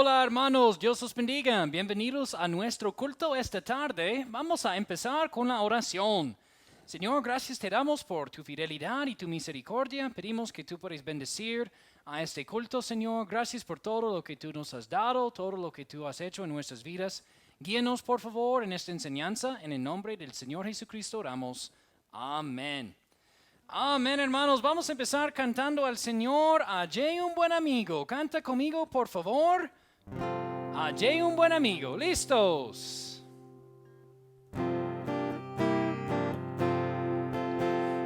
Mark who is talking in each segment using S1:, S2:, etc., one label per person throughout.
S1: Hola hermanos, Dios os bendiga. Bienvenidos a nuestro culto esta tarde. Vamos a empezar con la oración. Señor, gracias te damos por tu fidelidad y tu misericordia. Pedimos que tú puedas bendecir a este culto, Señor. Gracias por todo lo que tú nos has dado, todo lo que tú has hecho en nuestras vidas. Guíenos, por favor, en esta enseñanza. En el nombre del Señor Jesucristo oramos. Amén. Amén, hermanos. Vamos a empezar cantando al Señor. Hallé un buen amigo. Canta conmigo, por favor. Hallé un buen amigo. ¿Listos?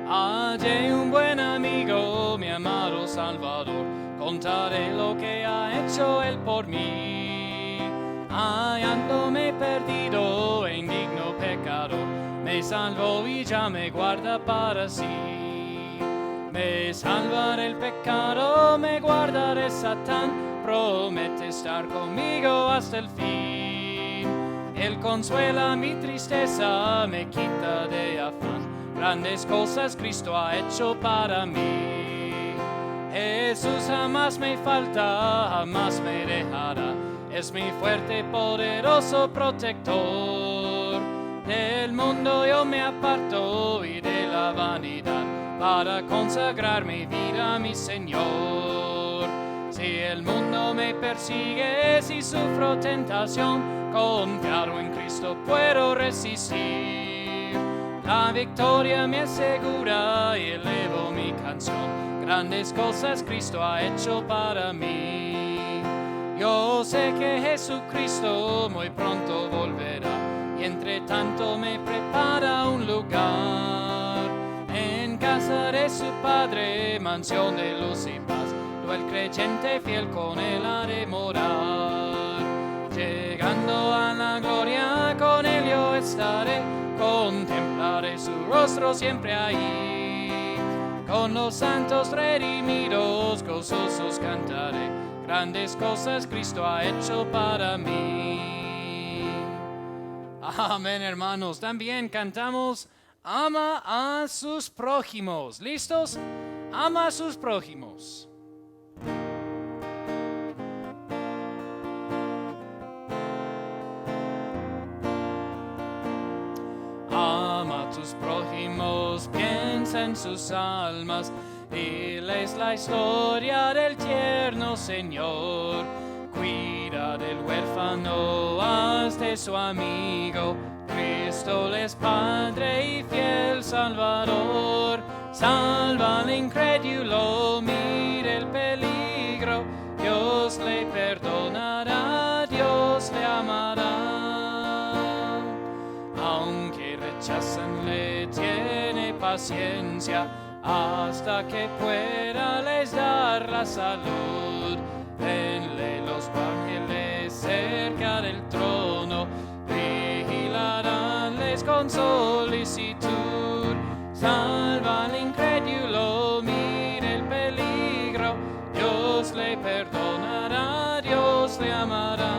S1: Hallé un buen amigo, mi amado Salvador. Contaré lo que ha hecho Él por mí. Hallándome perdido e indigno pecador, me salvó y ya me guarda para sí. Me salvará el pecado, me guardará Satán, promete estar conmigo hasta el fin. Él consuela mi tristeza, me quita de afán, grandes cosas Cristo ha hecho para mí. Jesús jamás me falta, jamás me dejará, es mi fuerte, poderoso protector. Del mundo yo me aparto y de la vanidad, para consagrar mi vida a mi Señor. Si el mundo me persigue, si sufro tentación, confiado en Cristo puedo resistir. La victoria me asegura y elevo mi canción, grandes cosas Cristo ha hecho para mí. Yo sé que Jesucristo muy pronto volverá, y entre tanto me prepara un lugar. En casa de su Padre, mansión de luz y paz, yo el creyente fiel con él ha de morar. Llegando a la gloria, con él yo estaré, contemplaré su rostro siempre ahí. Con los santos redimidos, gozosos cantaré, grandes cosas Cristo ha hecho para mí. Amén, hermanos. También cantamos ama a sus prójimos. ¿Listos? Ama a sus prójimos. Ama a tus prójimos, piensa en sus almas, diles la historia del tierno Señor. Cuida del huérfano, hazte su amigo, Cristo es Padre y fiel Salvador. Salva al incrédulo, mire el peligro, Dios le perdonará, Dios le amará. Aunque rechazan, le tiene paciencia, hasta que pueda les dar la salud. Venle los ángeles cerca del trono, vigilaránles con solicitud. Salva al incrédulo, mire el peligro, Dios le perdonará, Dios le amará.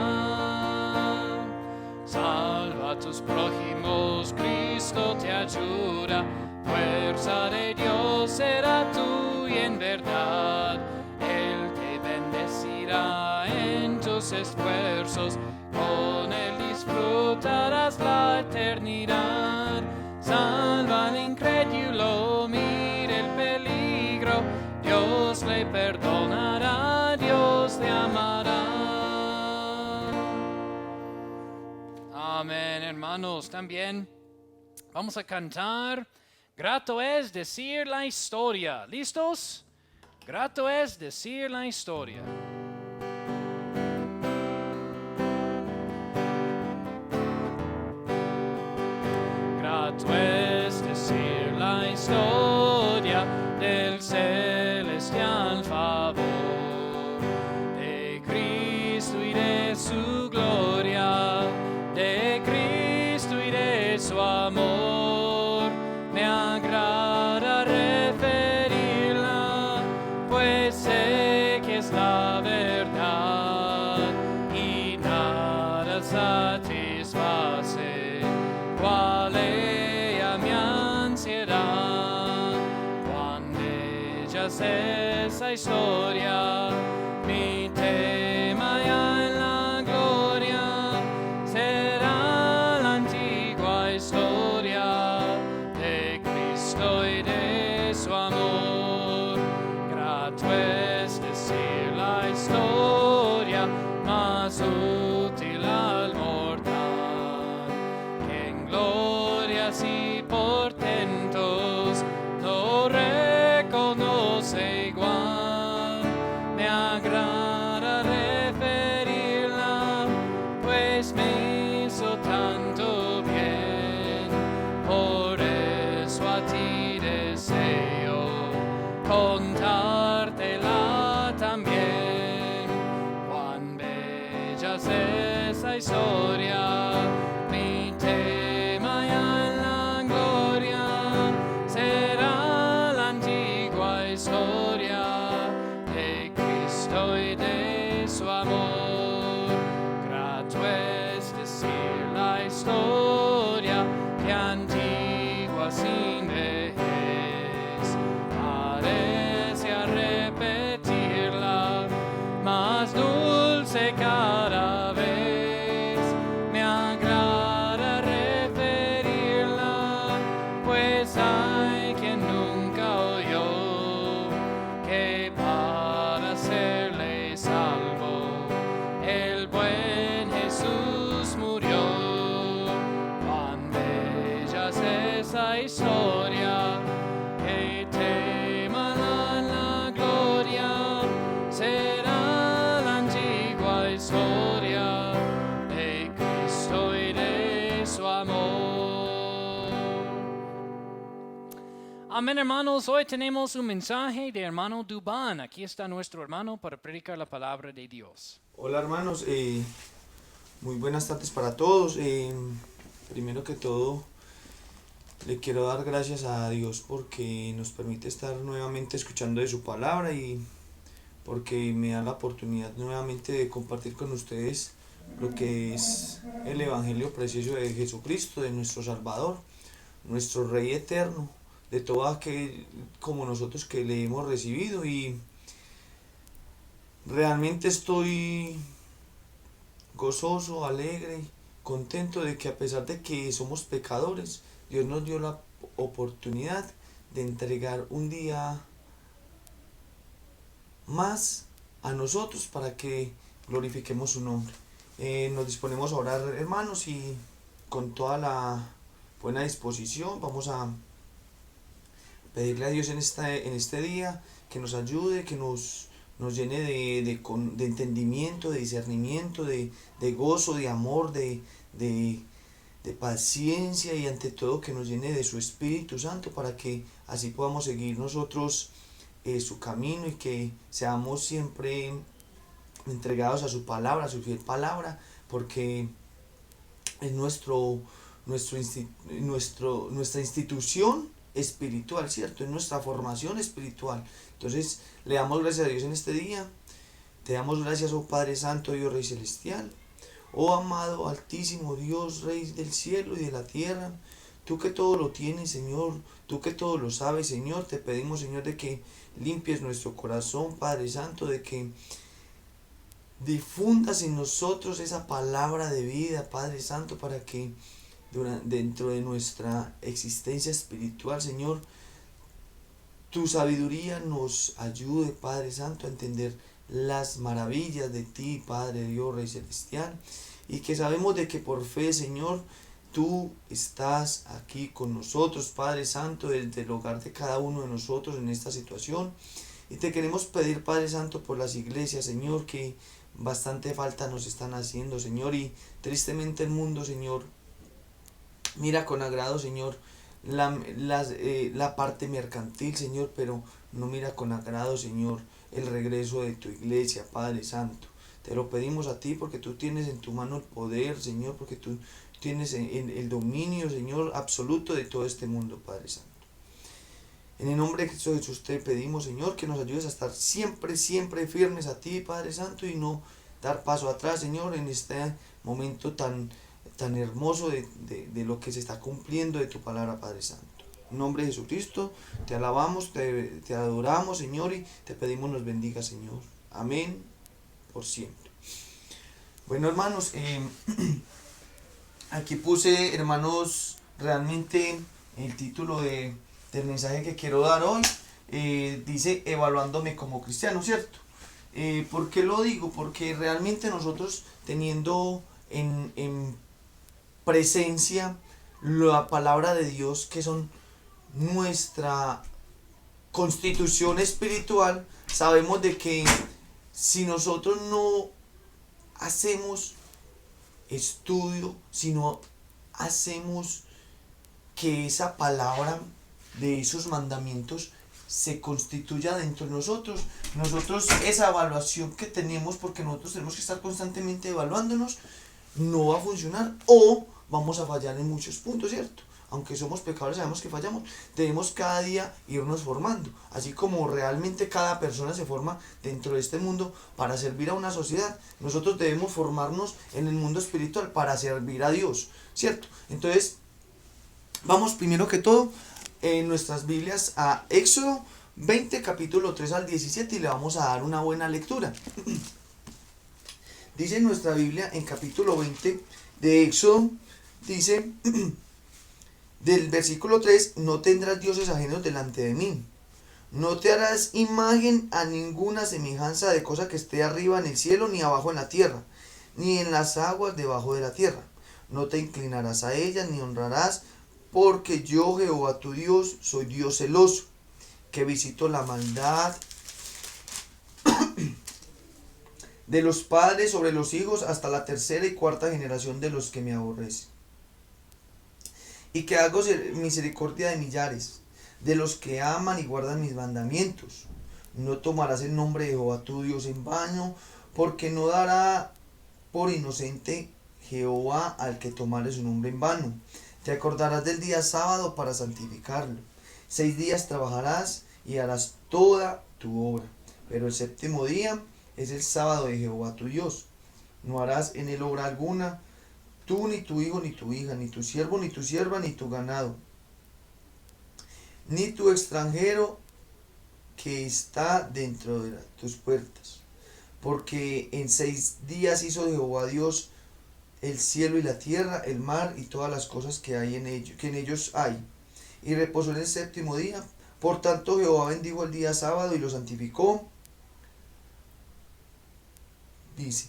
S1: Salva a tus prójimos, Cristo te ayuda, fuerza de Dios será tuya en verdad. Él te bendecirá en tus esfuerzos, con él disfrutarás la eternidad. Salva al incrédulo, mire el peligro, Dios le perdonará, Dios le amará. Amén, hermanos. También vamos a cantar Grato es decir la historia. ¿Listos? Grato es decir la historia. Grato es decir la historia del celestial favor, de Cristo y de su gloria, de Cristo y de su amor. Me agrada referirla, pues sé que es la verdad y nada satisface cual ella mi ansiedad. Cuando ella es esa historia, mi tema ya en la maravillas y portentos, lo reconoce igual. Me agrada referirla, pues me hizo tanto bien. Por eso a ti deseo contártela también. Cuán bella es esa historia, mi tema ya en la gloria será la antigua historia de Cristo y de su amor. Grato es decir la historia que antigua sin vejez parece a repetirla, más dulce cada vez. Me agrada referirla, pues hay quien nunca oyó que para serle salvo el buen Jesús murió. Cuán bella es esa historia, que tema la gloria será la antigua historia de Cristo y de su amor. Amén, hermanos. Hoy tenemos un mensaje de hermano Dubán. Aquí está nuestro hermano para predicar la palabra de Dios.
S2: Hola hermanos, muy buenas tardes para todos. Primero que todo, le quiero dar gracias a Dios porque nos permite estar nuevamente escuchando de su palabra y porque me da la oportunidad nuevamente de compartir con ustedes lo que es el Evangelio precioso de Jesucristo, de nuestro Salvador, nuestro Rey eterno, de todo aquel como nosotros que le hemos recibido. Y realmente estoy gozoso, alegre, contento de que a pesar de que somos pecadores, Dios nos dio la oportunidad de entregar un día más a nosotros para que glorifiquemos su nombre. Nos disponemos a orar, hermanos, y con toda la buena disposición vamos a pedirle a Dios en este día que nos ayude, que nos llene de entendimiento, de discernimiento, de gozo, de amor, de paciencia, y ante todo que nos llene de su Espíritu Santo para que así podamos seguir nosotros su camino y que seamos siempre entregados a su palabra, a su fiel palabra, porque es nuestra institución espiritual, ¿cierto? Es nuestra formación espiritual. Entonces le damos gracias a Dios en este día. Te damos gracias, oh Padre Santo, Dios Rey Celestial, oh amado, altísimo Dios, Rey del cielo y de la tierra. Tú que todo lo tienes, Señor, tú que todo lo sabes, Señor, te pedimos, Señor, de que limpies nuestro corazón, Padre Santo, de que difundas en nosotros esa palabra de vida, Padre Santo, para que dentro de nuestra existencia espiritual, Señor, tu sabiduría nos ayude, Padre Santo, a entender las maravillas de ti, Padre Dios, Rey Celestial, y que sabemos de que por fe, Señor, tú estás aquí con nosotros, Padre Santo, desde el hogar de cada uno de nosotros en esta situación. Y te queremos pedir, Padre Santo, por las iglesias, Señor, que bastante falta nos están haciendo, Señor, y tristemente el mundo, Señor, mira con agrado, Señor, la parte mercantil, Señor, pero no mira con agrado, Señor, el regreso de tu iglesia, Padre Santo. Te lo pedimos a ti porque tú tienes en tu mano el poder, Señor, porque tú tienes en el dominio, Señor, absoluto de todo este mundo, Padre Santo. En el nombre de Cristo Jesús te pedimos, Señor, que nos ayudes a estar siempre, siempre firmes a ti, Padre Santo, y no dar paso atrás, Señor, en este momento tan hermoso de lo que se está cumpliendo de tu palabra, Padre Santo. En nombre de Jesucristo te alabamos, te adoramos, Señor, y te pedimos nos bendiga, Señor. Amén, por siempre. Bueno, hermanos, aquí puse, hermanos, realmente el título del mensaje que quiero dar hoy, dice evaluándome como cristiano, ¿cierto? ¿Por qué lo digo? Porque realmente nosotros teniendo en presencia la palabra de Dios, que son nuestra constitución espiritual, sabemos de que si nosotros no hacemos estudio, si no hacemos que esa palabra de esos mandamientos se constituya dentro de nosotros, esa evaluación que tenemos, porque nosotros tenemos que estar constantemente evaluándonos, no va a funcionar o vamos a fallar en muchos puntos, ¿cierto? Aunque somos pecadores, sabemos que fallamos, debemos cada día irnos formando, así como realmente cada persona se forma dentro de este mundo para servir a una sociedad. Nosotros debemos formarnos en el mundo espiritual para servir a Dios, ¿cierto? Entonces, vamos primero que todo en nuestras Biblias a Éxodo 20, capítulo 3 al 17, y le vamos a dar una buena lectura. Dice nuestra Biblia en capítulo 20 de Éxodo, dice del versículo 3: no tendrás dioses ajenos delante de mí, no te harás imagen a ninguna semejanza de cosa que esté arriba en el cielo, ni abajo en la tierra, ni en las aguas debajo de la tierra. No te inclinarás a ellas, ni honrarás, porque yo, Jehová tu Dios, soy Dios celoso, que visito la maldad de los padres sobre los hijos hasta la tercera y cuarta generación de los que me aborrecen. Y que hago misericordia de millares, de los que aman y guardan mis mandamientos. No tomarás el nombre de Jehová tu Dios en vano, porque no dará por inocente Jehová al que tomare su nombre en vano. Te acordarás del día sábado para santificarlo. 6 días trabajarás y harás toda tu obra, pero el séptimo día es el sábado de Jehová tu Dios. No harás en él obra alguna, tú, ni tu hijo, ni tu hija, ni tu siervo, ni tu sierva, ni tu ganado, ni tu extranjero que está dentro de tus puertas. Porque en 6 días hizo Jehová Dios el cielo y la tierra, el mar y todas las cosas que en ellos hay, y reposó en el séptimo día. Por tanto Jehová bendijo el día sábado y lo santificó. Dice: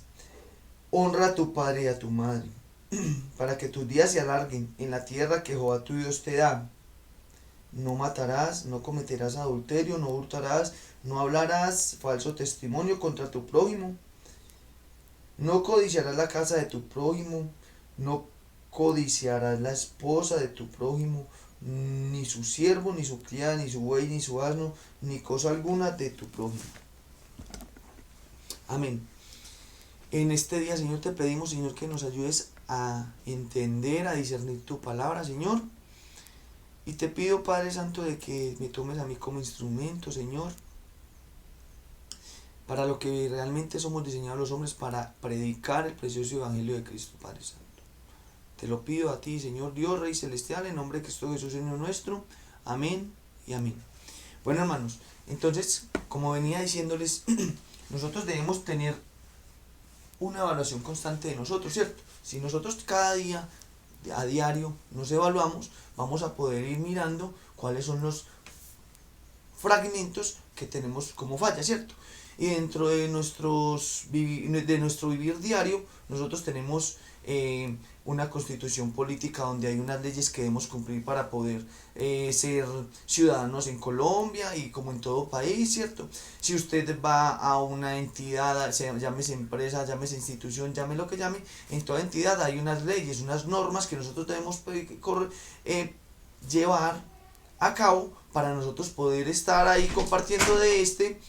S2: honra a tu padre y a tu madre, para que tus días se alarguen en la tierra que Jehová tu Dios te da. No matarás, no cometerás adulterio, no hurtarás, no hablarás falso testimonio contra tu prójimo, no codiciarás la casa de tu prójimo, no codiciarás la esposa de tu prójimo, ni su siervo, ni su criada, ni su buey, ni su asno, ni cosa alguna de tu prójimo. Amén. En este día, Señor, te pedimos, Señor, que nos ayudes a entender, a discernir tu palabra, Señor. Y te pido, Padre Santo, de que me tomes a mí como instrumento, Señor, para lo que realmente somos diseñados los hombres, para predicar el precioso Evangelio de Cristo, Padre Santo. Te lo pido a ti, Señor Dios, Rey Celestial, en nombre de Cristo Jesús, Señor nuestro. Amén y amén. Bueno, hermanos, entonces, como venía diciéndoles, nosotros debemos tener una evaluación constante de nosotros, ¿cierto? Si nosotros cada día, a diario, nos evaluamos, vamos a poder ir mirando cuáles son los fragmentos que tenemos como falla, ¿cierto? Y dentro de nuestro vivir diario, nosotros tenemos una constitución política donde hay unas leyes que debemos cumplir para poder ser ciudadanos en Colombia y como en todo país, ¿cierto? Si usted va a una entidad, llámese empresa, llámese institución, llame lo que llame, en toda entidad hay unas leyes, unas normas que nosotros debemos llevar a cabo para nosotros poder estar ahí compartiendo de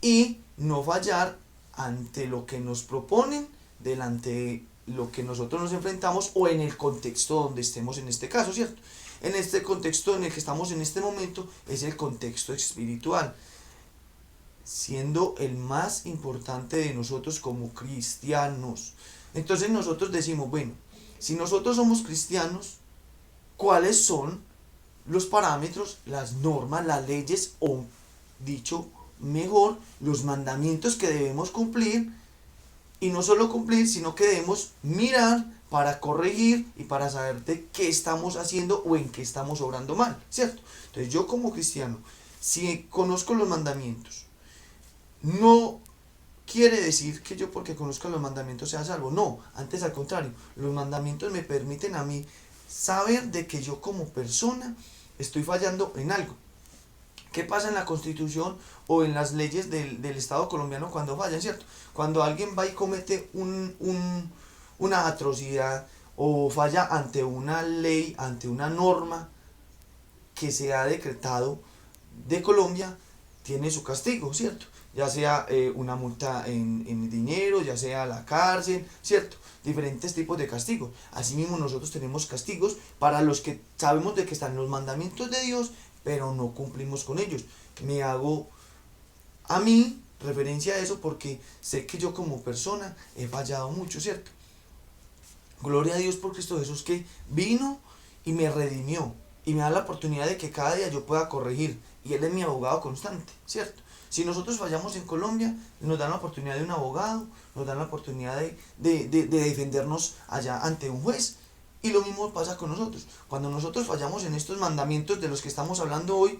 S2: y no fallar ante lo que nos proponen, delante de lo que nosotros nos enfrentamos o en el contexto donde estemos en este caso, ¿cierto? En este contexto en el que estamos en este momento es el contexto espiritual, siendo el más importante de nosotros como cristianos. Entonces nosotros decimos, bueno, si nosotros somos cristianos, ¿cuáles son los parámetros, las normas, las leyes o, dicho mejor, los mandamientos que debemos cumplir? Y no solo cumplir, sino que debemos mirar para corregir y para saber de qué estamos haciendo o en qué estamos obrando mal, ¿cierto? Entonces yo como cristiano, si conozco los mandamientos, no quiere decir que yo porque conozco los mandamientos sea salvo, no, antes al contrario, los mandamientos me permiten a mí saber de que yo como persona estoy fallando en algo. ¿Qué pasa en la Constitución o en las leyes del Estado colombiano cuando fallan, cierto? Cuando alguien va y comete una atrocidad o falla ante una ley, ante una norma que se ha decretado de Colombia, tiene su castigo, ¿cierto? Ya sea una multa en dinero, ya sea la cárcel, ¿cierto? Diferentes tipos de castigos. Asimismo nosotros tenemos castigos para los que sabemos de que están los mandamientos de Dios, pero no cumplimos con ellos. Me hago a mí referencia a eso porque sé que yo como persona he fallado mucho, ¿cierto? Gloria a Dios por Cristo Jesús que vino y me redimió y me da la oportunidad de que cada día yo pueda corregir, y Él es mi abogado constante, ¿cierto? Si nosotros fallamos en Colombia, nos dan la oportunidad de un abogado, nos dan la oportunidad de defendernos allá ante un juez, y lo mismo pasa con nosotros. Cuando nosotros fallamos en estos mandamientos de los que estamos hablando hoy,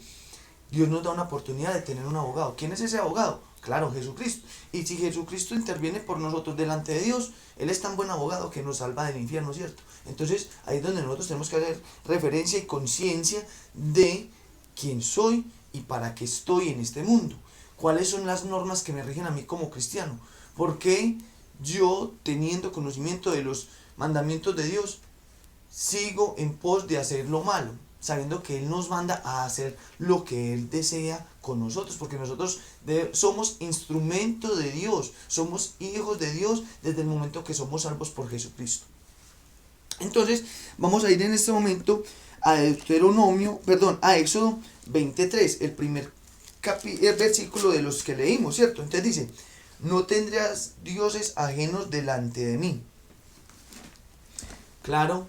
S2: Dios nos da una oportunidad de tener un abogado. ¿Quién es ese abogado? Claro, Jesucristo. Y si Jesucristo interviene por nosotros delante de Dios, Él es tan buen abogado que nos salva del infierno, ¿cierto? Entonces ahí es donde nosotros tenemos que hacer referencia y conciencia de quién soy y para qué estoy en este mundo. ¿Cuáles son las normas que me rigen a mí como cristiano? ¿Por qué yo, teniendo conocimiento de los mandamientos de Dios, sigo en pos de hacer lo malo, sabiendo que Él nos manda a hacer lo que Él desea con nosotros? Porque nosotros somos instrumento de Dios, somos hijos de Dios desde el momento que somos salvos por Jesucristo. Entonces, vamos a ir en este momento a Éxodo 23, el primer el versículo de los que leímos, ¿cierto? Entonces dice: no tendrás dioses ajenos delante de mí. Claro,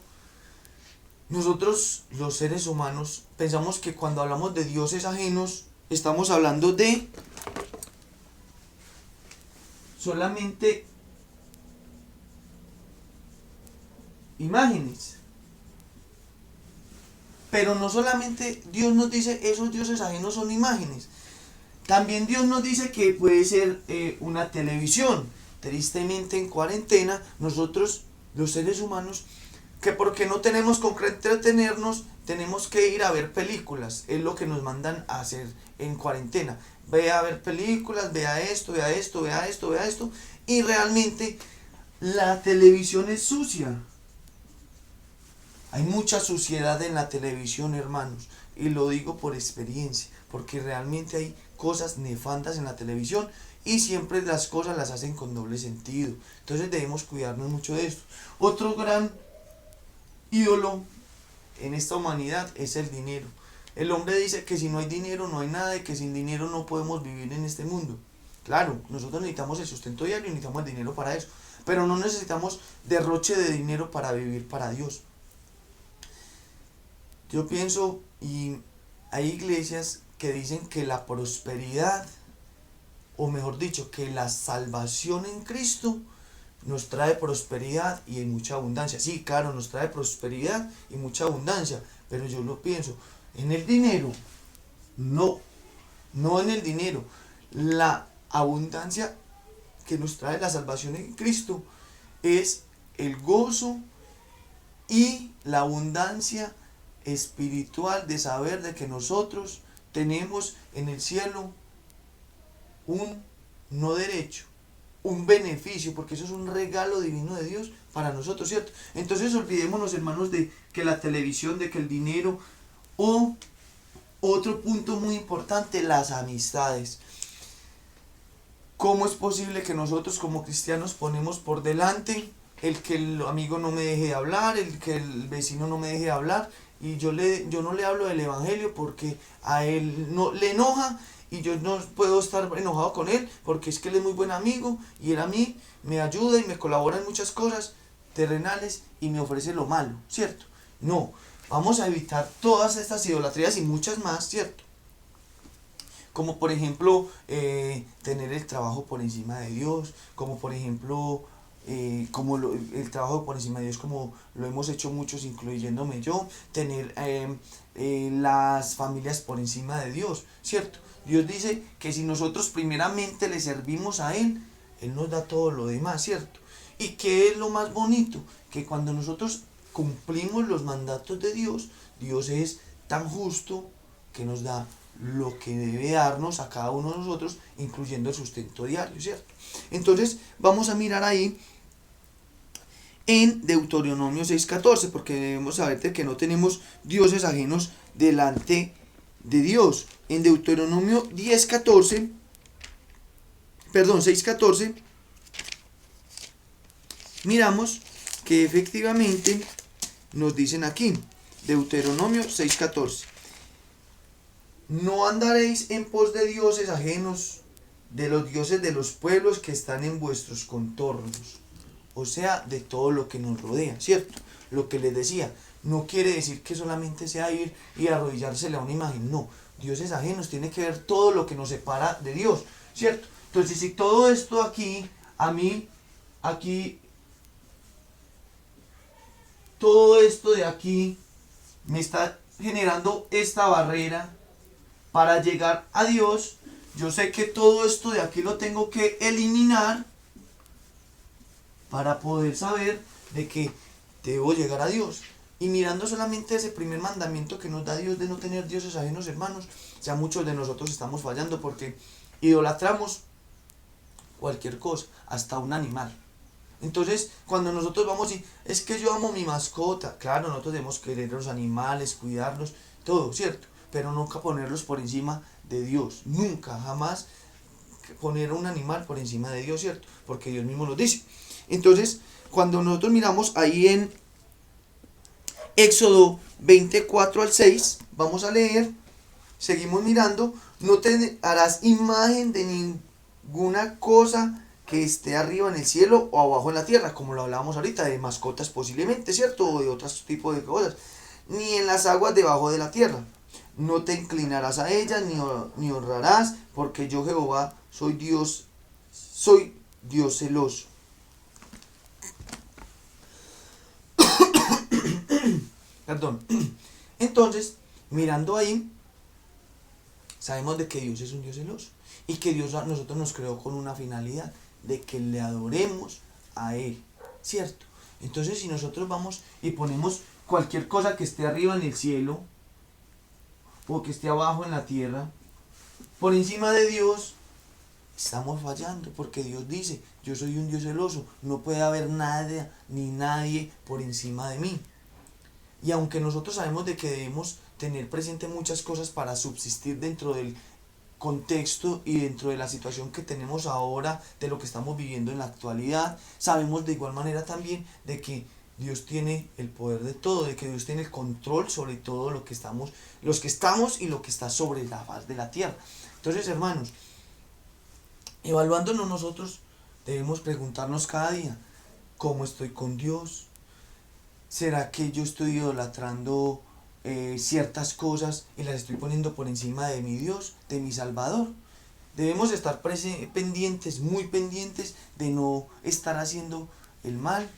S2: nosotros los seres humanos pensamos que cuando hablamos de dioses ajenos estamos hablando de solamente imágenes. Pero no solamente Dios nos dice esos dioses ajenos son imágenes. También Dios nos dice que puede ser una televisión. Tristemente en cuarentena nosotros los seres humanos, que porque no tenemos con qué entretenernos, tenemos que ir a ver películas. Es lo que nos mandan a hacer en cuarentena. Ve a ver películas, vea esto, vea esto, vea esto, vea esto. Y realmente la televisión es sucia. Hay mucha suciedad en la televisión, hermanos. Y lo digo por experiencia, porque realmente hay cosas nefandas en la televisión y siempre las cosas las hacen con doble sentido. Entonces debemos cuidarnos mucho de esto. Otro gran ídolo en esta humanidad es el dinero. El hombre dice que si no hay dinero no hay nada y que sin dinero no podemos vivir en este mundo. Claro, nosotros necesitamos el sustento diario y necesitamos el dinero para eso, pero no necesitamos derroche de dinero para vivir para Dios. Yo pienso, y hay iglesias que dicen que la prosperidad, o mejor dicho, que la salvación en Cristo nos trae prosperidad y mucha abundancia. Sí, claro, nos trae prosperidad y mucha abundancia, pero yo lo pienso en el dinero. No en el dinero. La abundancia que nos trae la salvación en Cristo es el gozo y la abundancia espiritual de saber de que nosotros tenemos en el cielo un no derecho, un beneficio, porque eso es un regalo divino de Dios para nosotros, ¿cierto? Entonces olvidémonos, hermanos, de que la televisión, de que el dinero, o otro punto muy importante, las amistades. ¿Cómo es posible que nosotros como cristianos ponemos por delante el que el amigo no me deje de hablar, el que el vecino no me deje de hablar, y yo no le hablo del evangelio porque a él no le enoja y yo no puedo estar enojado con él porque es que él es muy buen amigo y él a mí me ayuda y me colabora en muchas cosas terrenales y me ofrece lo malo, ¿cierto? No, vamos a evitar todas estas idolatrías y muchas más, ¿cierto? Como por ejemplo tener el trabajo por encima de Dios, como por ejemplo el trabajo por encima de Dios, como lo hemos hecho muchos, incluyéndome yo, tener las familias por encima de Dios, ¿cierto? Dios dice que si nosotros primeramente le servimos a Él, Él nos da todo lo demás, ¿cierto? ¿Y qué es lo más bonito? Que cuando nosotros cumplimos los mandatos de Dios, Dios es tan justo que nos da lo que debe darnos a cada uno de nosotros, incluyendo el sustento diario, ¿cierto? Entonces vamos a mirar ahí en Deuteronomio 6:14, porque debemos saber de que no tenemos dioses ajenos delante de Dios. En Deuteronomio 6:14, miramos que efectivamente nos dicen aquí, Deuteronomio 6:14, no andaréis en pos de dioses ajenos, de los dioses de los pueblos que están en vuestros contornos, o sea, de todo lo que nos rodea, ¿cierto? Lo que les decía, no quiere decir que solamente sea ir y arrodillársele a una imagen, no, dioses ajenos, tiene que ver todo lo que nos separa de Dios, ¿cierto? Entonces, si todo esto aquí, todo esto de aquí me está generando esta barrera para llegar a Dios, yo sé que todo esto de aquí lo tengo que eliminar para poder saber de que debo llegar a Dios. Y mirando solamente ese primer mandamiento que nos da Dios de no tener dioses ajenos, hermanos, ya muchos de nosotros estamos fallando porque idolatramos cualquier cosa, hasta un animal. Entonces, cuando nosotros vamos y es que yo amo mi mascota, claro, nosotros debemos querer los animales, cuidarlos, todo, ¿cierto? Pero nunca ponerlos por encima de Dios, nunca, jamás poner un animal por encima de Dios, ¿cierto? Porque Dios mismo nos dice. Entonces, cuando nosotros miramos ahí en Éxodo 24:6, vamos a leer, seguimos mirando, no te harás imagen de ninguna cosa que esté arriba en el cielo o abajo en la tierra, como lo hablábamos ahorita, de mascotas posiblemente, ¿cierto? O de otros tipos de cosas, ni en las aguas debajo de la tierra. No te inclinarás a ellas ni honrarás, porque yo Jehová soy Dios celoso. Perdón. Entonces, mirando ahí, sabemos de que Dios es un Dios celoso y que Dios a nosotros nos creó con una finalidad, de que le adoremos a Él, ¿cierto? Entonces, si nosotros vamos y ponemos cualquier cosa que esté arriba en el cielo o que esté abajo en la tierra, por encima de Dios, estamos fallando, porque Dios dice, yo soy un Dios celoso, no puede haber nada ni nadie por encima de mí. Y aunque nosotros sabemos de que debemos tener presente muchas cosas para subsistir dentro del contexto y dentro de la situación que tenemos ahora, de lo que estamos viviendo en la actualidad, sabemos de igual manera también de que Dios tiene el poder de todo, de que Dios tiene el control sobre todo lo que estamos, los que estamos y lo que está sobre la faz de la tierra. Entonces, hermanos, evaluándonos nosotros, debemos preguntarnos cada día, ¿cómo estoy con Dios? ¿Será que yo estoy idolatrando ciertas cosas y las estoy poniendo por encima de mi Dios, de mi Salvador? Debemos estar pendientes, muy pendientes de no estar haciendo el mal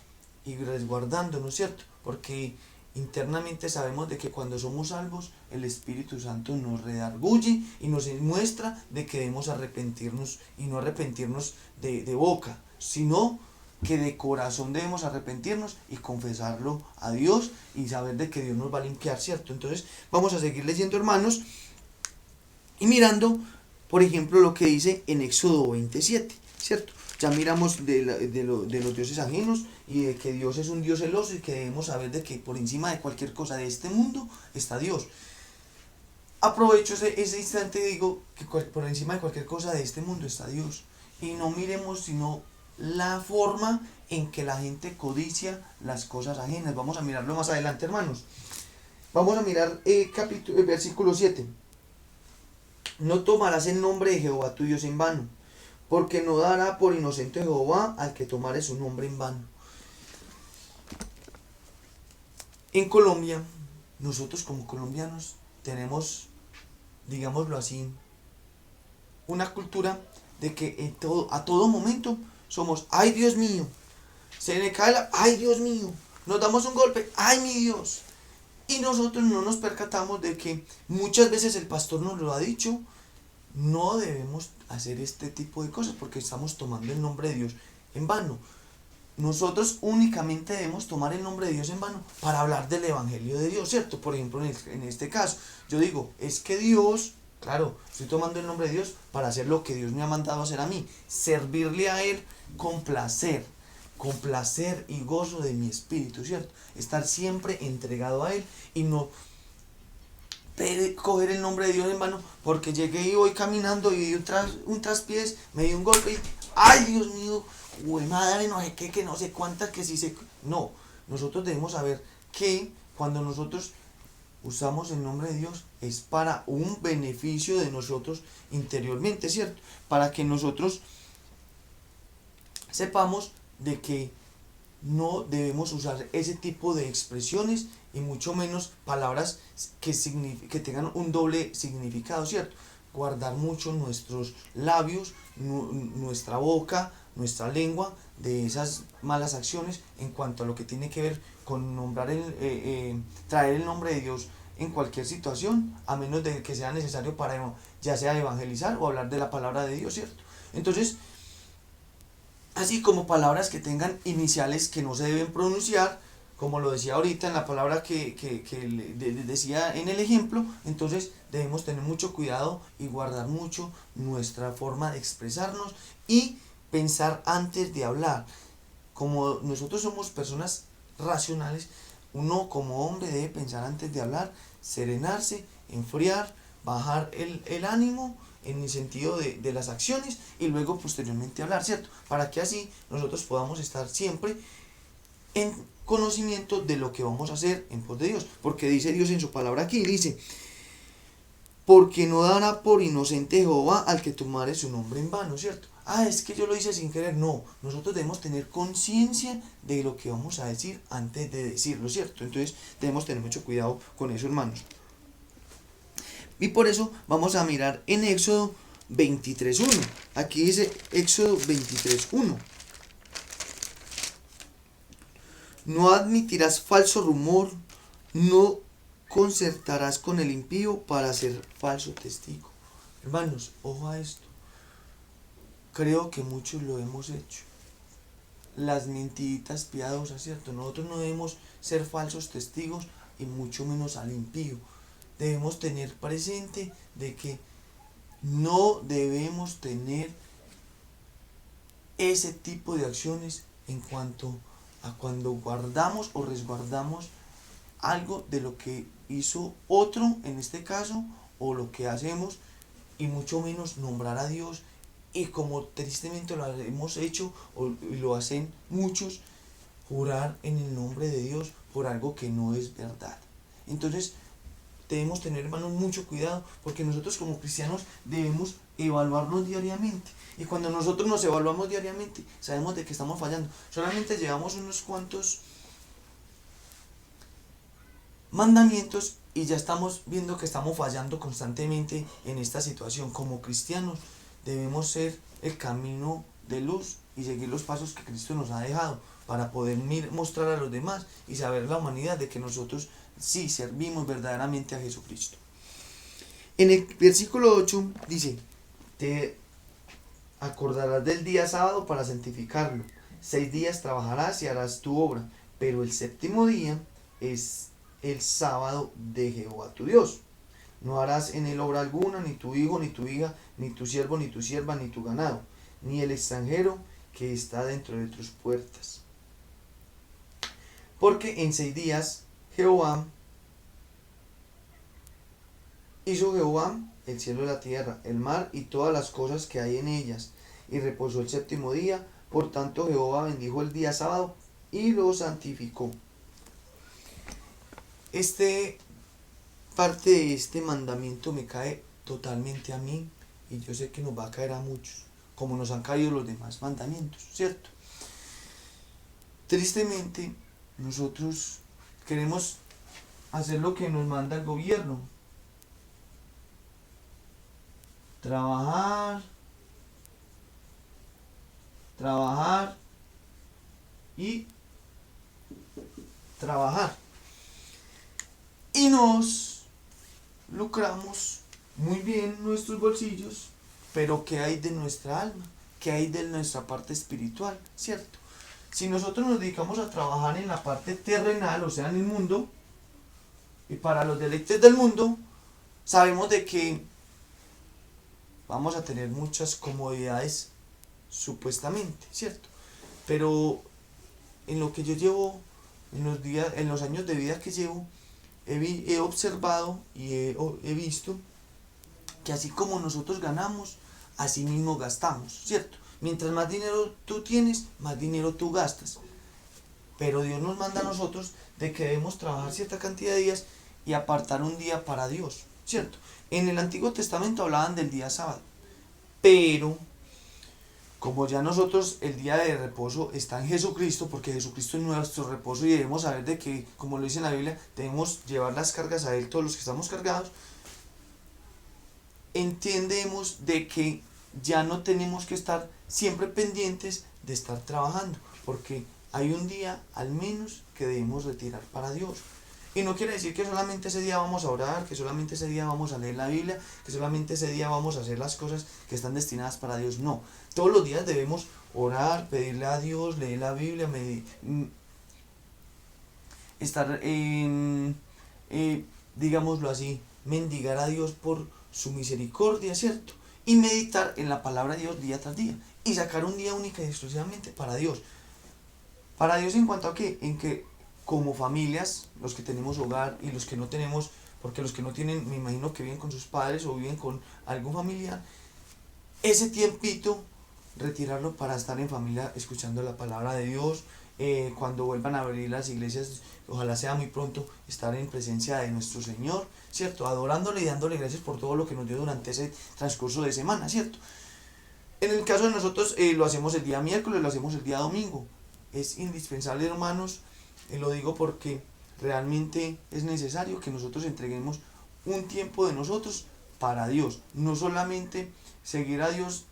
S2: y resguardándonos, ¿cierto? Porque internamente sabemos de que cuando somos salvos, el Espíritu Santo nos redarguye y nos muestra de que debemos arrepentirnos, y no arrepentirnos de boca, sino que de corazón debemos arrepentirnos y confesarlo a Dios y saber de que Dios nos va a limpiar, ¿cierto? Entonces vamos a seguir leyendo, hermanos, y mirando, por ejemplo, lo que dice en Éxodo 27, ¿cierto? Ya miramos de los dioses ajenos y de que Dios es un Dios celoso y que debemos saber de que por encima de cualquier cosa de este mundo está Dios. Aprovecho ese instante y digo que por encima de cualquier cosa de este mundo está Dios. Y no miremos sino la forma en que la gente codicia las cosas ajenas. Vamos a mirarlo más adelante, hermanos. Vamos a mirar versículo 7. No tomarás el nombre de Jehová tu Dios en vano, porque no dará por inocente Jehová al que tomare su nombre en vano. En Colombia, nosotros como colombianos tenemos, digámoslo así, una cultura de que a todo momento somos, ay Dios mío, se le cae ay Dios mío, nos damos un golpe, ay mi Dios. Y nosotros no nos percatamos de que muchas veces el pastor nos lo ha dicho, no debemos hacer este tipo de cosas porque estamos tomando el nombre de Dios en vano. nosotros únicamente debemos tomar el nombre de Dios en vano para hablar del Evangelio de Dios, ¿cierto? Por ejemplo, en este caso, yo digo, es que Dios, claro, estoy tomando el nombre de Dios para hacer lo que Dios me ha mandado hacer a mí, servirle a Él con placer y gozo de mi espíritu, ¿cierto? Estar siempre entregado a Él y no coger el nombre de Dios en vano porque llegué y voy caminando y un traspiés, me di un golpe y ¡ay, Dios mío! Uy, madre, no sé qué, que no sé cuántas, que sí sé. No, nosotros debemos saber que cuando nosotros usamos el nombre de Dios es para un beneficio de nosotros interiormente, ¿cierto? Para que nosotros sepamos de que no debemos usar ese tipo de expresiones y mucho menos palabras que tengan un doble significado, ¿cierto? Guardar mucho nuestros labios, nuestra boca, nuestra lengua de esas malas acciones en cuanto a lo que tiene que ver con traer el nombre de Dios en cualquier situación, a menos de que sea necesario para ya sea evangelizar o hablar de la palabra de Dios, ¿cierto? Entonces, así como palabras que tengan iniciales que no se deben pronunciar, como lo decía ahorita en la palabra que decía en el ejemplo, entonces debemos tener mucho cuidado y guardar mucho nuestra forma de expresarnos y pensar antes de hablar. Como nosotros somos personas racionales, uno como hombre debe pensar antes de hablar, serenarse, enfriar, bajar el ánimo en el sentido de las acciones y luego posteriormente hablar, ¿cierto? Para que así nosotros podamos estar siempre en conocimiento de lo que vamos a hacer en pos de Dios. Porque dice Dios en su palabra aquí, dice, porque no dará por inocente Jehová al que tomare su nombre en vano, ¿cierto? Es que yo lo hice sin querer. No, nosotros debemos tener conciencia de lo que vamos a decir antes de decirlo, ¿cierto? Entonces debemos tener mucho cuidado con eso, hermanos. Y por eso vamos a mirar en Éxodo 23.1. Aquí dice Éxodo 23.1. No admitirás falso rumor, no concertarás con el impío para ser falso testigo. Hermanos, ojo a esto. Creo que muchos lo hemos hecho. Las mentiditas piadosas, ¿cierto? Nosotros no debemos ser falsos testigos y mucho menos al impío. Debemos tener presente de que no debemos tener ese tipo de acciones en cuanto a cuando guardamos o resguardamos algo de lo que hizo otro en este caso o lo que hacemos y mucho menos nombrar a Dios y como tristemente lo hemos hecho o lo hacen muchos, jurar en el nombre de Dios por algo que no es verdad. Entonces debemos tener, hermanos, mucho cuidado porque nosotros como cristianos debemos evaluarnos diariamente y cuando nosotros nos evaluamos diariamente sabemos de que estamos fallando. Solamente llevamos unos cuantos mandamientos y ya estamos viendo que estamos fallando constantemente en esta situación. Como cristianos debemos ser el camino de luz y seguir los pasos que Cristo nos ha dejado para poder mostrar a los demás y saber la humanidad de que nosotros sí servimos verdaderamente a Jesucristo. En el versículo 8 dice, te acordarás del día sábado para santificarlo. 6 días trabajarás y harás tu obra, pero el séptimo día es el sábado de Jehová tu Dios. No harás en él obra alguna, ni tu hijo, ni tu hija, ni tu siervo, ni tu sierva, ni tu ganado, ni el extranjero que está dentro de tus puertas. Porque en 6 días hizo Jehová el cielo y la tierra, el mar y todas las cosas que hay en ellas, y reposó el séptimo día. Por tanto Jehová bendijo el día sábado y lo santificó. Parte de este mandamiento me cae totalmente a mí y yo sé que nos va a caer a muchos, como nos han caído los demás mandamientos, ¿cierto? Tristemente, nosotros queremos hacer lo que nos manda el gobierno. Trabajar y trabajar. Y nos lucramos muy bien nuestros bolsillos, pero ¿qué hay de nuestra alma? ¿Qué hay de nuestra parte espiritual? ¿Cierto? si nosotros nos dedicamos a trabajar en la parte terrenal, o sea, en el mundo, y para los deleites del mundo, sabemos de que vamos a tener muchas comodidades supuestamente, ¿cierto? Pero en lo que yo llevo, en los años de vida que llevo, he observado y he visto que así como nosotros ganamos, así mismo gastamos, ¿cierto? Mientras más dinero tú tienes, más dinero tú gastas. Pero Dios nos manda a nosotros de que debemos trabajar cierta cantidad de días y apartar un día para Dios, ¿cierto? En el Antiguo Testamento hablaban del día sábado, pero como ya nosotros el día de reposo está en Jesucristo, porque Jesucristo es nuestro reposo y debemos saber de que, como lo dice en la Biblia, debemos llevar las cargas a Él todos los que estamos cargados, entendemos de que ya no tenemos que estar siempre pendientes de estar trabajando, porque hay un día al menos que debemos retirar para Dios. Y no quiere decir que solamente ese día vamos a orar, que solamente ese día vamos a leer la Biblia, que solamente ese día vamos a hacer las cosas que están destinadas para Dios. No, todos los días debemos orar, pedirle a Dios, leer la Biblia, estar, digámoslo así, mendigar a Dios por su misericordia, ¿cierto? Y meditar en la palabra de Dios día tras día. Y sacar un día única y exclusivamente para Dios. Para Dios en cuanto a qué, en que como familias, los que tenemos hogar y los que no tenemos, porque los que no tienen, me imagino que viven con sus padres o viven con algún familiar, ese tiempito, retirarlo para estar en familia escuchando la palabra de Dios, cuando vuelvan a abrir las iglesias, ojalá sea muy pronto, estar en presencia de nuestro Señor, ¿cierto? Adorándole y dándole gracias por todo lo que nos dio durante ese transcurso de semana, ¿cierto? En el caso de nosotros, lo hacemos el día miércoles, lo hacemos el día domingo. Es indispensable, hermanos, lo digo porque realmente es necesario que nosotros entreguemos un tiempo de nosotros para Dios. No solamente seguir a Dios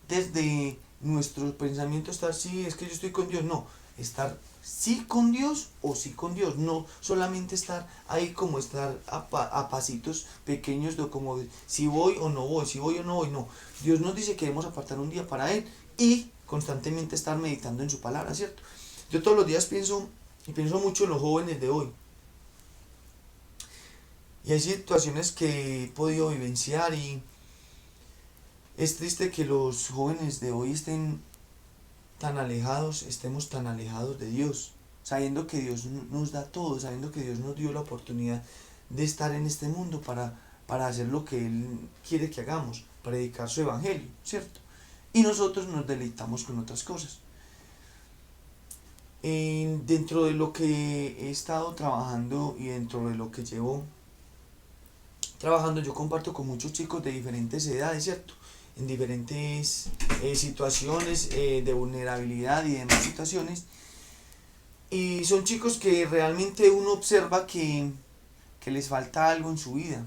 S2: desde nuestro pensamiento, estar, sí, es que yo estoy con Dios. No, estar sí con Dios o sí con Dios. No solamente estar ahí como estar a pasitos pequeños de como si voy o no voy, si voy o no voy. No, Dios nos dice que debemos apartar un día para Él y constantemente estar meditando en su palabra, ¿cierto? Yo todos los días pienso mucho en los jóvenes de hoy. Y hay situaciones que he podido vivenciar y es triste que los jóvenes de hoy estemos tan alejados de Dios, sabiendo que Dios nos da todo, sabiendo que Dios nos dio la oportunidad de estar en este mundo para hacer lo que Él quiere que hagamos, predicar su evangelio, ¿cierto? Y nosotros nos deleitamos con otras cosas. Dentro de lo que he estado trabajando y dentro de lo que llevo trabajando, yo comparto con muchos chicos de diferentes edades, ¿cierto? En diferentes situaciones de vulnerabilidad y demás situaciones. Y son chicos que realmente uno observa que les falta algo en su vida.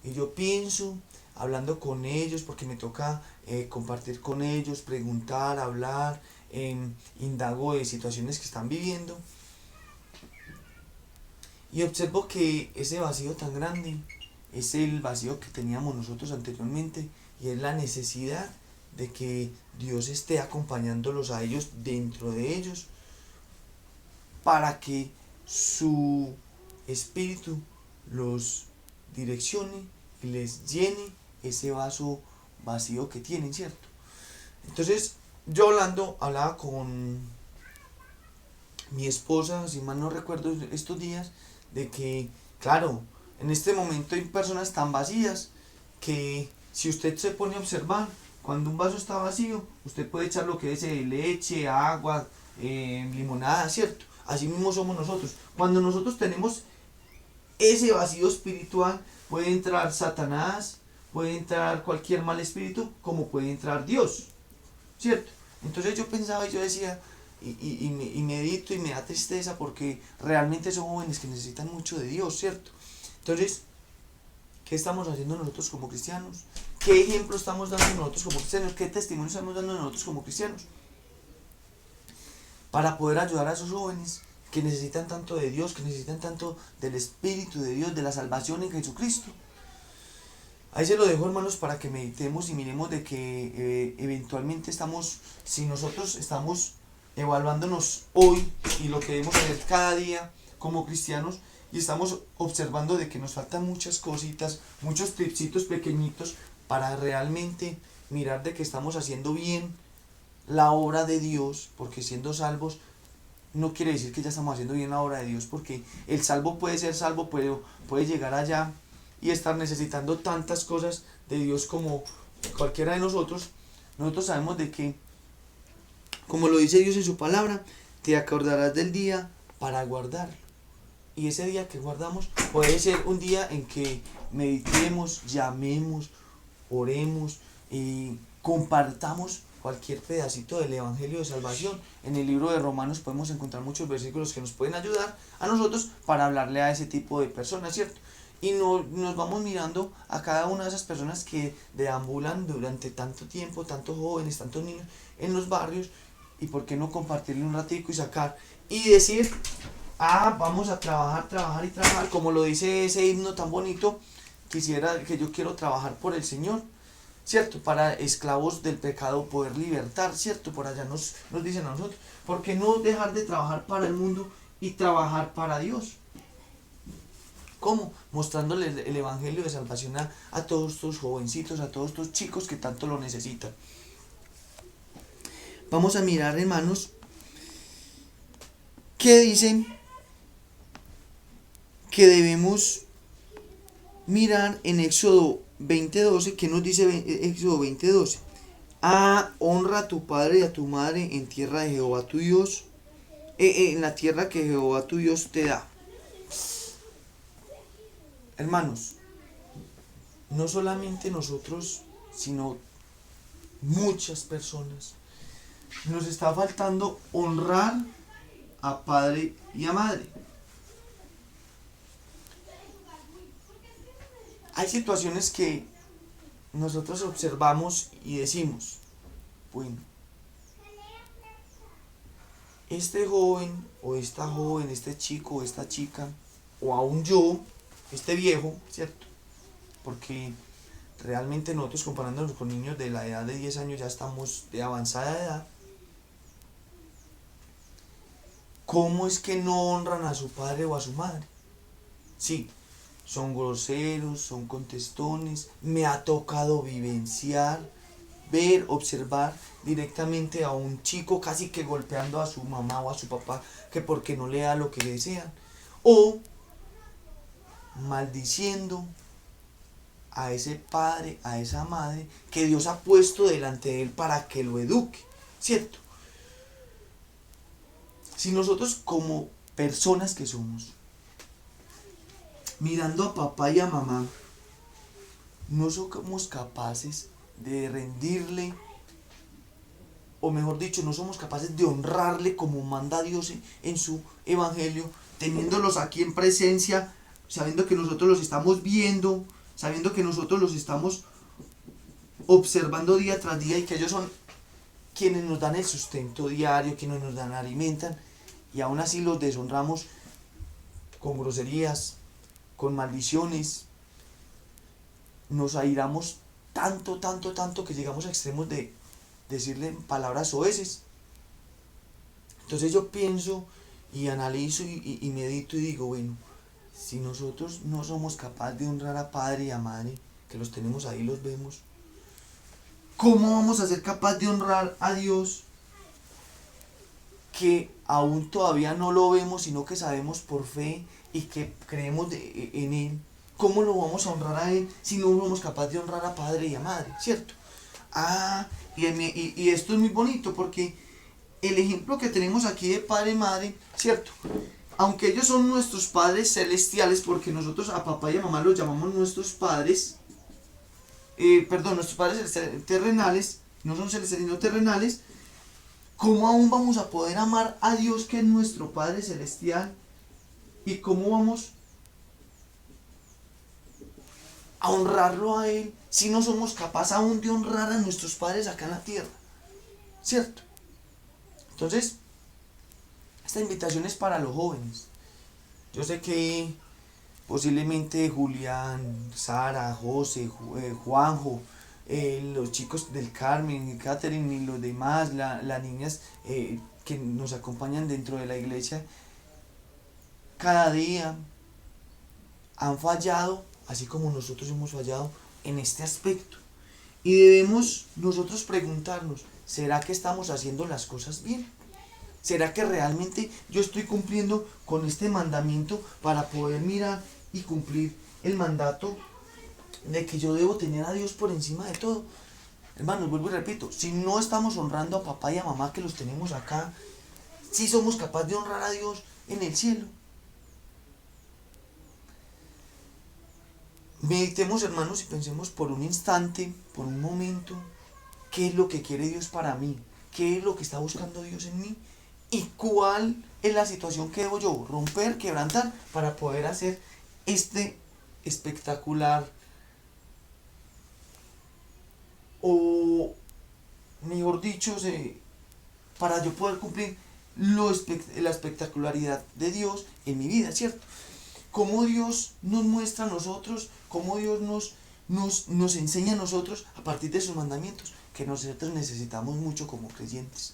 S2: Y yo pienso, hablando con ellos, porque me toca compartir con ellos, preguntar, hablar, indago de situaciones que están viviendo y observo que ese vacío tan grande es el vacío que teníamos nosotros anteriormente y es la necesidad de que Dios esté acompañándolos a ellos dentro de ellos para que su espíritu los direccione y les llene ese vaso vacío que tienen, ¿cierto? Entonces yo hablaba con mi esposa, si mal no recuerdo estos días, de que, claro, en este momento hay personas tan vacías que si usted se pone a observar, cuando un vaso está vacío, usted puede echar lo que es leche, agua, limonada, ¿cierto? Así mismo somos nosotros. Cuando nosotros tenemos ese vacío espiritual, puede entrar Satanás, puede entrar cualquier mal espíritu, como puede entrar Dios, ¿cierto? Entonces yo pensaba y yo decía, y medito y me da tristeza porque realmente son jóvenes que necesitan mucho de Dios, ¿cierto? Entonces, ¿qué estamos haciendo nosotros como cristianos? ¿Qué ejemplo estamos dando nosotros como cristianos? ¿Qué testimonio estamos dando nosotros como cristianos? Para poder ayudar a esos jóvenes que necesitan tanto de Dios, que necesitan tanto del Espíritu de Dios, de la salvación en Jesucristo. Ahí se lo dejo, hermanos, para que meditemos y miremos de que eventualmente si nosotros estamos evaluándonos hoy y lo que debemos hacer cada día como cristianos, y estamos observando de que nos faltan muchas cositas, muchos tipsitos pequeñitos para realmente mirar de que estamos haciendo bien la obra de Dios, porque siendo salvos no quiere decir que ya estamos haciendo bien la obra de Dios, porque el salvo puede ser salvo, pero puede llegar allá y estar necesitando tantas cosas de Dios como cualquiera de nosotros. Nosotros sabemos de que, como lo dice Dios en su palabra, te acordarás del día para guardarlo. Y ese día que guardamos puede ser un día en que meditemos, llamemos, oremos y compartamos cualquier pedacito del Evangelio de Salvación. En el libro de Romanos podemos encontrar muchos versículos que nos pueden ayudar a nosotros para hablarle a ese tipo de personas, ¿cierto? Y nos vamos mirando a cada una de esas personas que deambulan durante tanto tiempo, tantos jóvenes, tantos niños en los barrios, y por qué no compartirle un ratico y sacar y decir, vamos a trabajar, trabajar y trabajar, como lo dice ese himno tan bonito, que yo quiero trabajar por el Señor, ¿cierto? Para esclavos del pecado poder libertar, ¿cierto? Por allá nos dicen a nosotros, ¿por qué no dejar de trabajar para el mundo y trabajar para Dios? ¿Cómo? Mostrándole el Evangelio de Salvación a todos estos jovencitos, a todos estos chicos que tanto lo necesitan. Vamos a mirar, hermanos, ¿qué dicen que debemos mirar en Éxodo 20:12? ¿Qué nos dice Éxodo 20:12? Honra a tu padre y a tu madre en tierra de Jehová tu Dios, en la tierra que Jehová tu Dios te da. Hermanos, no solamente nosotros, sino muchas personas, nos está faltando honrar a padre y a madre. Hay situaciones que nosotros observamos y decimos, bueno, este joven o esta joven, este chico o esta chica, o aún yo, este viejo, ¿cierto? Porque realmente nosotros, comparándonos con niños de la edad de 10 años, ya estamos de avanzada edad. ¿Cómo es que no honran a su padre o a su madre? Sí, son groseros, son contestones. Me ha tocado vivenciar, ver, observar directamente a un chico casi que golpeando a su mamá o a su papá, que porque no le da lo que le desean, o maldiciendo a ese padre, a esa madre que Dios ha puesto delante de él para que lo eduque, ¿cierto? Si nosotros, como personas que somos, mirando a papá y a mamá, no somos capaces de rendirle, o mejor dicho, no somos capaces de honrarle como manda Dios en su evangelio, teniéndolos aquí en presencia, sabiendo que nosotros los estamos viendo, sabiendo que nosotros los estamos observando día tras día, y que ellos son quienes nos dan el sustento diario, quienes nos dan, alimentan, y aún así los deshonramos con groserías, con maldiciones. Nos airamos tanto, tanto, tanto, que llegamos a extremos de decirle palabras soeces. Entonces yo pienso y analizo y medito y digo, bueno, si nosotros no somos capaces de honrar a padre y a madre, que los tenemos ahí, los vemos, ¿cómo vamos a ser capaces de honrar a Dios, que aún todavía no lo vemos, sino que sabemos por fe y que creemos en Él? ¿Cómo lo vamos a honrar a Él si no somos capaces de honrar a padre y a madre? ¿Cierto? Y esto es muy bonito, porque el ejemplo que tenemos aquí de padre y madre, ¿cierto? Aunque ellos son nuestros padres celestiales, porque nosotros a papá y a mamá los llamamos nuestros padres, nuestros padres terrenales, no son celestiales sino terrenales, ¿cómo aún vamos a poder amar a Dios, que es nuestro Padre Celestial? ¿Y cómo vamos a honrarlo a Él si no somos capaces aún de honrar a nuestros padres acá en la tierra? ¿Cierto? Entonces, esta invitación es para los jóvenes. Yo sé que posiblemente Julián, Sara, José, Juanjo, los chicos del Carmen, Catherine y los demás, las niñas que que nos acompañan dentro de la iglesia cada día han fallado, así como nosotros hemos fallado en este aspecto. Y debemos nosotros preguntarnos, ¿será que estamos haciendo las cosas bien? ¿Será que realmente yo estoy cumpliendo con este mandamiento para poder mirar y cumplir el mandato de que yo debo tener a Dios por encima de todo? Hermanos, vuelvo y repito, si no estamos honrando a papá y a mamá que los tenemos acá, si somos capaces de honrar a Dios en el cielo. Meditemos, hermanos, y pensemos por un instante, por un momento, qué es lo que quiere Dios para mí, qué es lo que está buscando Dios en mí y cuál es la situación que debo yo romper, quebrantar para poder hacer este espectacular o, mejor dicho, para yo poder cumplir la espectacularidad de Dios en mi vida, ¿cierto? Cómo Dios nos muestra a nosotros, cómo Dios nos enseña a nosotros a partir de sus mandamientos, que nosotros necesitamos mucho como creyentes.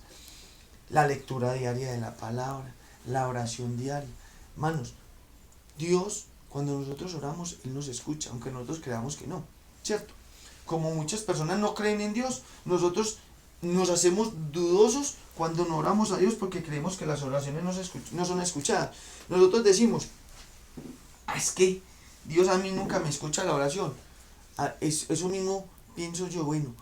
S2: La lectura diaria de la palabra, la oración diaria. Hermanos, Dios, cuando nosotros oramos, Él nos escucha, aunque nosotros creamos que no, ¿cierto? Como muchas personas no creen en Dios, nosotros nos hacemos dudosos cuando no oramos a Dios porque creemos que las oraciones no son escuchadas. Nosotros decimos, es que Dios a mí nunca me escucha la oración. Eso mismo pienso yo, bueno,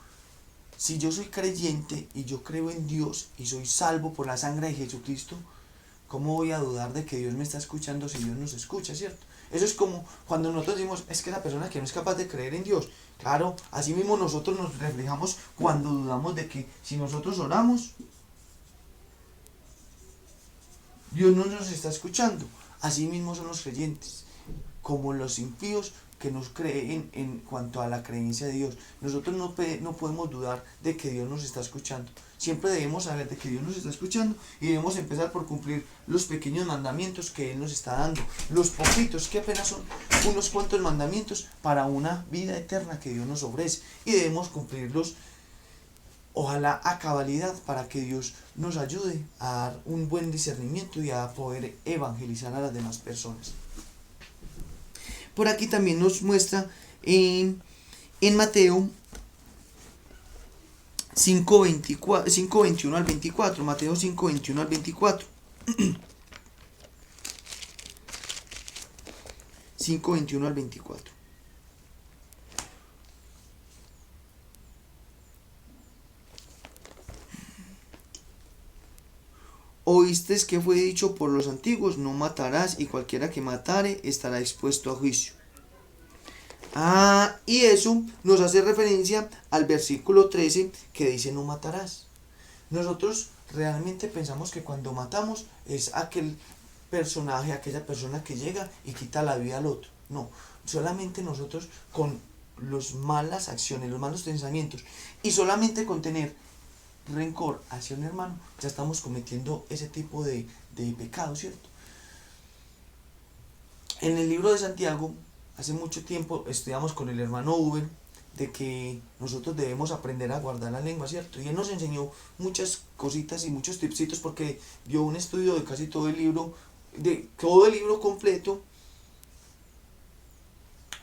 S2: si yo soy creyente y yo creo en Dios y soy salvo por la sangre de Jesucristo, ¿cómo voy a dudar de que Dios me está escuchando si Dios nos escucha, cierto? Eso es como cuando nosotros decimos, es que la persona que no es capaz de creer en Dios, claro, así mismo nosotros nos reflejamos cuando dudamos de que si nosotros oramos, Dios no nos está escuchando. Así mismo son los creyentes, como los impíos que nos creen en cuanto a la creencia de Dios. Nosotros no podemos dudar de que Dios nos está escuchando. Siempre debemos saber de que Dios nos está escuchando y debemos empezar por cumplir los pequeños mandamientos que Él nos está dando. Los poquitos, que apenas son unos cuantos mandamientos para una vida eterna que Dios nos ofrece. Y debemos cumplirlos, ojalá a cabalidad, para que Dios nos ayude a dar un buen discernimiento y a poder evangelizar a las demás personas. Por aquí también nos muestra en Mateo 5:21 al 24. Mateo 5:21 al 24. 5:21 al 24. Oísteis que fue dicho por los antiguos, no matarás, y cualquiera que matare estará expuesto a juicio. Y eso nos hace referencia al versículo 13 que dice no matarás. Nosotros realmente pensamos que cuando matamos es aquel personaje, aquella persona que llega y quita la vida al otro. No, solamente nosotros con las malas acciones, los malos pensamientos y solamente con tener rencor hacia un hermano, ya estamos cometiendo ese tipo de pecado, ¿cierto? En el libro de Santiago, hace mucho tiempo estudiamos con el hermano Uber de que nosotros debemos aprender a guardar la lengua, ¿cierto? Y él nos enseñó muchas cositas y muchos tipsitos porque dio un estudio de casi todo el libro completo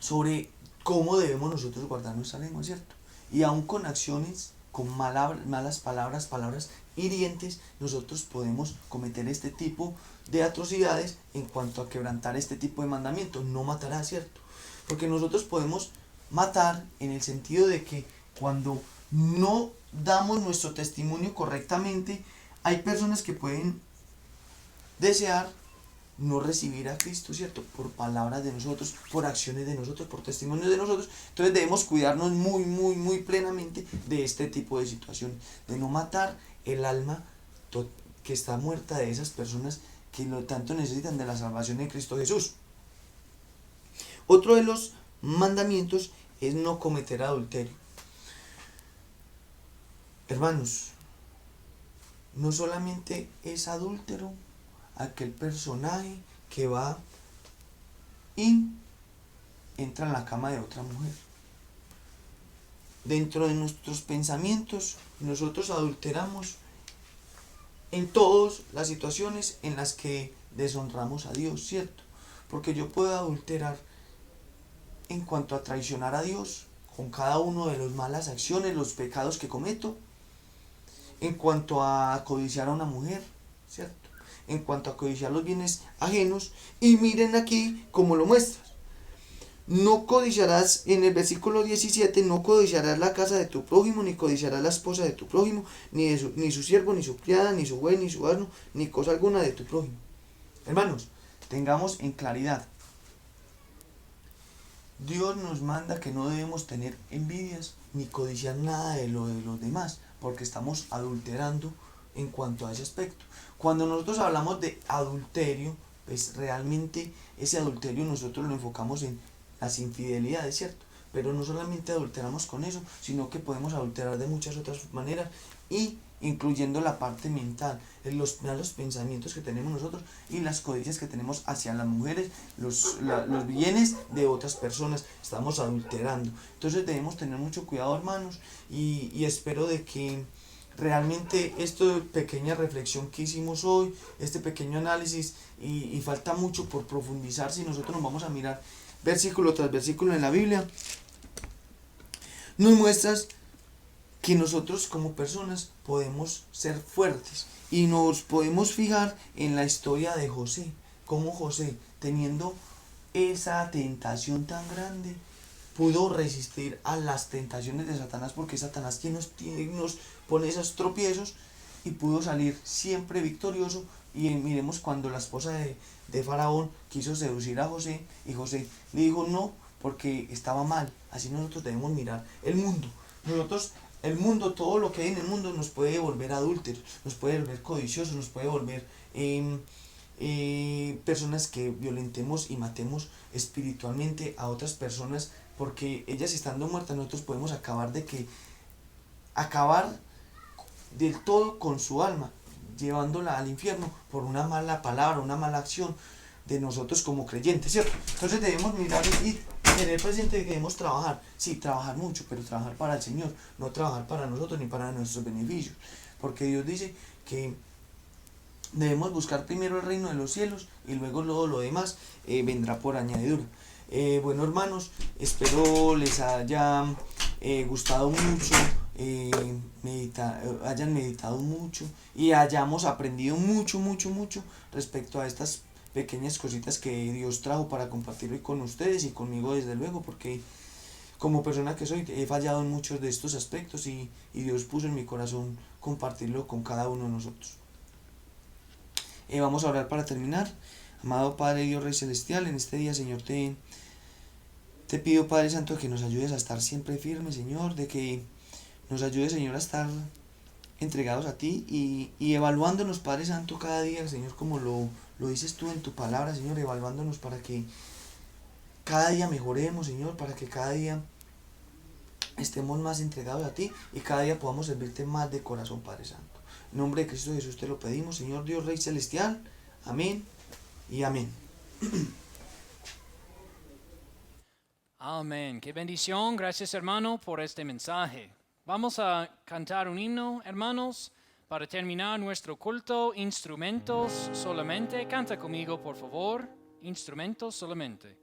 S2: sobre cómo debemos nosotros guardar nuestra lengua, ¿cierto? Y aún con acciones, con malas palabras, palabras hirientes, nosotros podemos cometer este tipo de atrocidades en cuanto a quebrantar este tipo de mandamientos. No matarás, ¿cierto? Porque nosotros podemos matar en el sentido de que cuando no damos nuestro testimonio correctamente, hay personas que pueden desear no recibir a Cristo, ¿cierto? Por palabras de nosotros, por acciones de nosotros, por testimonios de nosotros. Entonces debemos cuidarnos muy plenamente de este tipo de situaciones, de no matar el alma que está muerta de esas personas que lo tanto necesitan de la salvación en Cristo Jesús. Otro de los mandamientos es no cometer adulterio. Hermanos, no solamente es adúltero aquel personaje que va y entra en la cama de otra mujer. Dentro de nuestros pensamientos, nosotros adulteramos en todas las situaciones en las que deshonramos a Dios, ¿cierto? Porque yo puedo adulterar en cuanto a traicionar a Dios con cada uno de las malas acciones, los pecados que cometo, en cuanto a codiciar a una mujer, ¿cierto? En cuanto a codiciar los bienes ajenos, y miren aquí cómo lo muestras. No codiciarás, en el versículo 17, no codiciarás la casa de tu prójimo, ni codiciarás la esposa de tu prójimo, ni su siervo, ni su criada, ni su buey, ni su asno, ni cosa alguna de tu prójimo. Hermanos, tengamos en claridad, Dios nos manda que no debemos tener envidias ni codiciar nada de lo de los demás, porque estamos adulterando en cuanto a ese aspecto. Cuando nosotros hablamos de adulterio, pues realmente ese adulterio nosotros lo enfocamos en las infidelidades, ¿cierto? Pero no solamente adulteramos con eso, sino que podemos adulterar de muchas otras maneras, y incluyendo la parte mental, los malos pensamientos que tenemos nosotros y las codicias que tenemos hacia las mujeres, los bienes de otras personas, estamos adulterando. Entonces debemos tener mucho cuidado, hermanos, y espero de que realmente esta pequeña reflexión que hicimos hoy, este pequeño análisis, y falta mucho por profundizar si nosotros nos vamos a mirar versículo tras versículo en la Biblia, nos muestras que nosotros como personas podemos ser fuertes, y nos podemos fijar en la historia de José, como José, teniendo esa tentación tan grande, pudo resistir a las tentaciones de Satanás, porque Satanás quien nos pone esos tropiezos, y pudo salir siempre victorioso. Y miremos cuando la esposa de Faraón quiso seducir a José, y José le dijo no, porque estaba mal. Así nosotros debemos mirar el mundo. El mundo, todo lo que hay en el mundo nos puede volver adúlteros, nos puede volver codiciosos, nos puede volver personas que violentemos y matemos espiritualmente a otras personas, porque ellas estando muertas nosotros podemos acabar del todo con su alma, llevándola al infierno por una mala palabra, una mala acción de nosotros como creyentes, ¿cierto? Entonces debemos mirar y tener presente que debemos trabajar, sí, trabajar mucho, pero trabajar para el Señor, no trabajar para nosotros ni para nuestros beneficios, porque Dios dice que debemos buscar primero el reino de los cielos, y luego todo lo demás vendrá por añadidura. Bueno, hermanos, espero les haya gustado mucho, hayan meditado mucho y hayamos aprendido mucho respecto a estas pequeñas cositas que Dios trajo para compartir hoy con ustedes y conmigo, desde luego, porque como persona que soy he fallado en muchos de estos aspectos, y Dios puso en mi corazón compartirlo con cada uno de nosotros. Vamos a orar para terminar. Amado Padre Dios Rey Celestial, en este día, Señor, te pido, Padre Santo, que nos ayudes a estar siempre firmes, Señor, de que nos ayudes, Señor, a estar entregados a ti y evaluándonos, Padre Santo, cada día, Señor, como lo dices tú en tu palabra, Señor, evaluándonos para que cada día mejoremos, Señor, para que cada día estemos más entregados a ti y cada día podamos servirte más de corazón, Padre Santo. En nombre de Cristo Jesús te lo pedimos, Señor Dios Rey Celestial. Amén y amén.
S1: Amén. Qué bendición. Gracias, hermano, por este mensaje. Vamos a cantar un himno, hermanos, para terminar nuestro culto. Instrumentos solamente. Canta conmigo, por favor. Instrumentos solamente.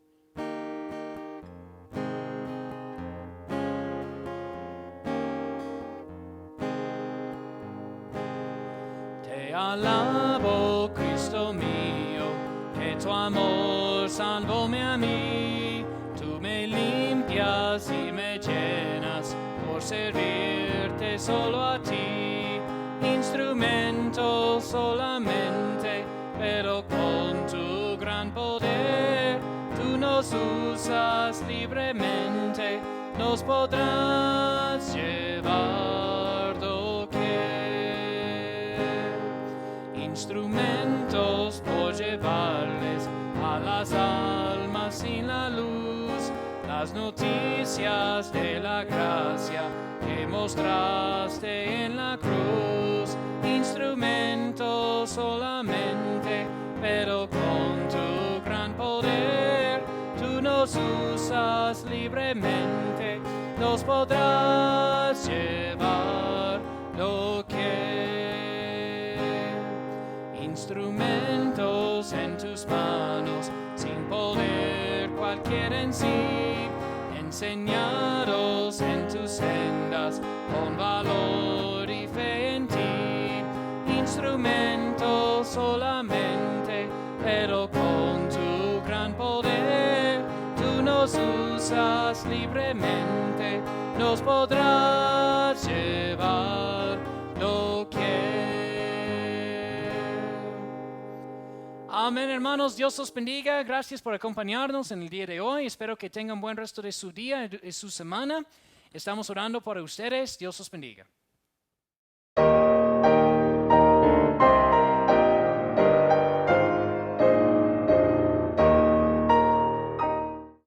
S1: Te alabo, Cristo mío, que tu amor salvóme a mí. Tú me limpias y me llenas por servirte solo a ti. Instrumento solamente, pero con tu gran poder tú nos usas libremente, nos podrás llevar doquier. Instrumentos por llevarles a las almas sin la luz las noticias de la gracia que mostraste en la cruz. Instrumentos solamente, pero con tu gran poder tú nos usas libremente, nos podrás llevar lo que instrumentos en tus manos, sin poder cualquiera en sí, enseñados en tus sendas, con valor y fe en ti, instrumentos solamente, pero con tu gran poder, tú nos usas libremente, nos podrás llevar doquier. Amén, hermanos. Dios los bendiga. Gracias por acompañarnos en el día de hoy. Espero que tengan buen resto de su día y su semana. Estamos orando por ustedes. Dios los bendiga.